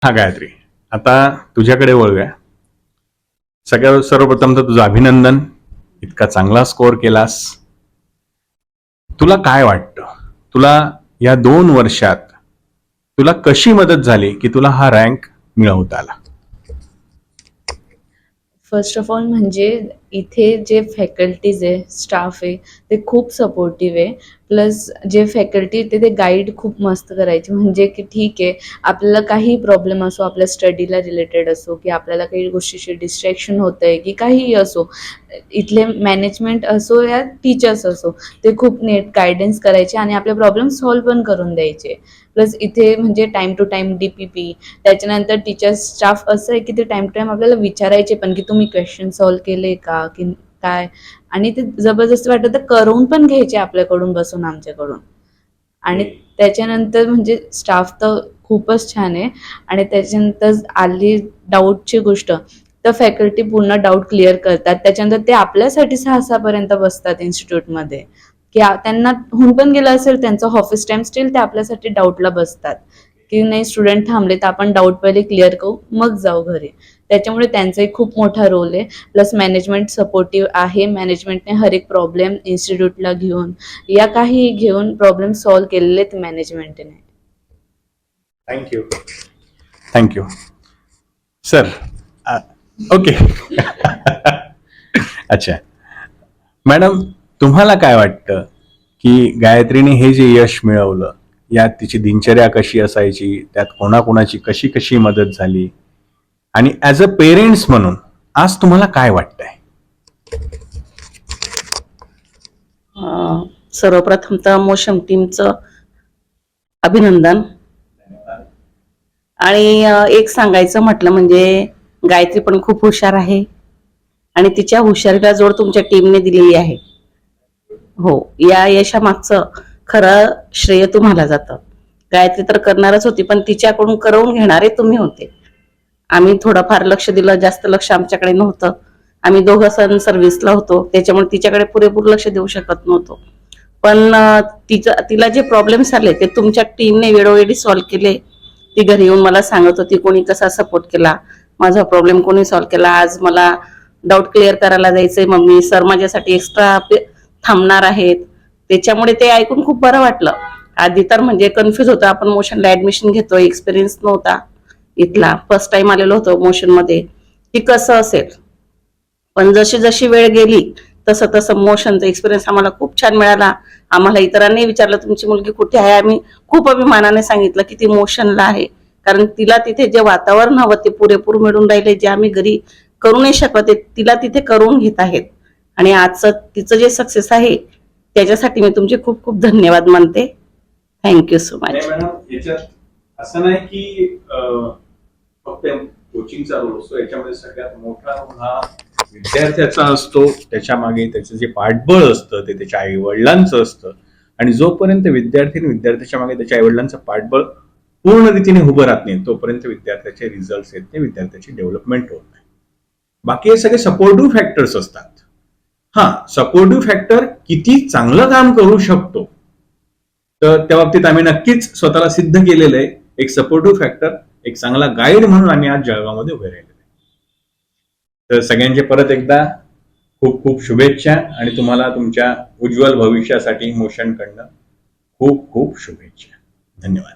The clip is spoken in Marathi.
हा गायत्री, आता तुझ्याकडे वळूया. सर्वप्रथम तर तुझं अभिनंदन, इतका चांगला स्कोअर केलास. तुला काय वाटतं, तुला या 2 वर्षात तुला कशी मदत झाली की तुला हा रँक मिळवता आला? फर्स्ट ऑफ ऑल म्हणजे इथे जे फॅकल्टीज आहे, स्टाफ आहे, ते खूप सपोर्टिव्ह आहे. प्लस जे फॅकल्टी ते गाईड खूप मस्त करायचे. म्हणजे की ठीक आहे, आपल्याला काही प्रॉब्लेम असो, आपल्या स्टडीला रिलेटेड असो, की आपल्याला काही गोष्टीचे डिस्ट्रॅक्शन होतं आहे, की काहीही असो, इथले मॅनेजमेंट असो या टीचर्स असो, ते खूप नीट गायडन्स करायचे आणि आपले प्रॉब्लेम सॉल्व्ह पण करून द्यायचे. प्लस इथे म्हणजे टाईम टू टाईम DPP, त्याच्यानंतर टीचर्स स्टाफ असं आहे की ते टाइम टू टाइम आपल्याला विचारायचे पण की तुम्ही क्वेश्चन सॉल्व्ह केले का की काय, आणि ते जबरदस्ती वाटत तर करून पण घ्यायचे आपल्याकडून बसून आमच्याकडून. आणि त्याच्यानंतर म्हणजे स्टाफ तर खूपच छान आहे. आणि त्याच्यानंतर आली डाऊटची गोष्ट, तर फॅकल्टी पूर्ण डाऊट क्लिअर करतात. त्याच्यानंतर ते आपल्यासाठी 6-6 पर्यंत बसतात इन्स्टिट्यूटमध्ये, की त्यांना होऊन पण गेलं असेल त्यांचं ऑफिस टाइम, स्टील ते आपल्यासाठी डाऊटला बसतात की नाही स्टुडंट थांबले तर आपण डाऊट पहिले क्लिअर करू मग जाऊ घरी. त्याच्यामुळे त्यांचाही खूप मोठा रोल आहे. प्लस मॅनेजमेंट सपोर्टिव्ह आहे. मॅनेजमेंटने हर एक प्रॉब्लेम इन्स्टिट्यूटला घेऊन या काही घेऊन प्रॉब्लेम सॉल्व्ह केलेले आहेत मॅनेजमेंटने. थँक्यू. Thank you sir. ओके. अच्छा मॅडम, तुम्हाला काय वाटतं की गायत्रीने हे जे यश मिळवलं, यात तिची दिनचर्या कशी असायची, त्यात कोणाकोणाची कशी कशी मदत झाली, आणि ऍज अ पेरेंट्स म्हणून आज तुम्हाला काय वाटतंय? सर्वप्रथम तर मोशन टीमचं अभिनंदन. आणि एक सांगायचं म्हटलं म्हणजे गायत्री पण खूप हुशार आहे आणि तिच्या हुशारीला जोड तुमच्या टीमने दिलेली आहे. हो, या यशामागचं खरं श्रेय तुम्हाला जातं. गायत्री तर करणारच होती पण तिच्याकडून करवून घेणारे तुम्ही होते. आम्ही थोडंफार लक्ष दिलं, जास्त लक्ष आमच्याकडे नव्हतं. आम्ही दोघं सण सर्व्हिसला होतो, त्याच्यामुळे तिच्याकडे पुरेपूर लक्ष देऊ शकत नव्हतो. पण तिला जे प्रॉब्लेम्स आले ते तुमच्या टीमने वेळोवेळी सॉल्व्ह केले. ती घरी येऊन मला सांगत होती कोणी कसा सपोर्ट केला, माझा प्रॉब्लेम कोणी सॉल्व्ह केला, आज मला डाऊट क्लिअर करायला जायचंय मम्मी, सर माझ्यासाठी एक्स्ट्रा थांबणार आहेत. त्याच्यामुळे ते ऐकून खूप बरं वाटलं. आधी तर म्हणजे कन्फ्युज होतं, आपण मोशनला ऍडमिशन घेतोय, एक्सपिरियन्स नव्हता इथला, फर्स्ट टाइम आलेलो होतो मोशन मध्ये, की कसं असेल. पण जशी जशी वेळ गेली तसं तसं मोशनचा एक्सपिरियन्स आम्हाला खूप छान मिळाला. आम्हाला इतरांनी विचारलं तुमची मुलगी कुठे आहे, आम्ही खूप अभिमानाने सांगितलं की ती मोशनला आहे. कारण तिला तिथे जे वातावरण हवं ते पुरेपूर मिळून राहिले, जे आम्ही घरी करू नाही शकत तिला तिथे करून घेत आहेत. आणि आजचं तिचं जे सक्सेस आहे त्याच्यासाठी मी तुमचे खूप खूप धन्यवाद मानते. Thank you so much. याच्यात असं नाही की फक्त कोचिंगचा रोल असतो, याच्यामध्ये सगळ्यात मोठा रोल हा विद्यार्थ्याचा असतो. त्याच्या मागे त्याचं जे पाठबळ असतं ते त्याच्या आई वडिलांचं असतं. आणि जोपर्यंत विद्यार्थ्याच्या मागे त्याच्या आई वडिलांचं पाठबळ पूर्ण रीतीने उभं राहत नाही तोपर्यंत विद्यार्थ्याचे रिझल्ट आहेत ते, विद्यार्थ्याची डेव्हलपमेंट होत नाही. बाकी हे सगळे सपोर्टिव्ह फॅक्टर्स असतात. हा, सपोर्टिव्ह फॅक्टर किती चांगलं काम करू शकतो, तर त्या बाबतीत आम्ही नक्कीच स्वतःला सिद्ध केलेलं आहे. एक सपोर्टिव्ह फॅक्टर, एक चांगला गाईड म्हणून आम्ही आज जळगावमध्ये उभे राहिलेलो आहे. तर सगळ्यांचे परत एकदा खूप खूप शुभेच्छा आणि तुम्हाला तुमच्या उज्ज्वल भविष्यासाठी मोशनकडनं खूप खूप शुभेच्छा. धन्यवाद.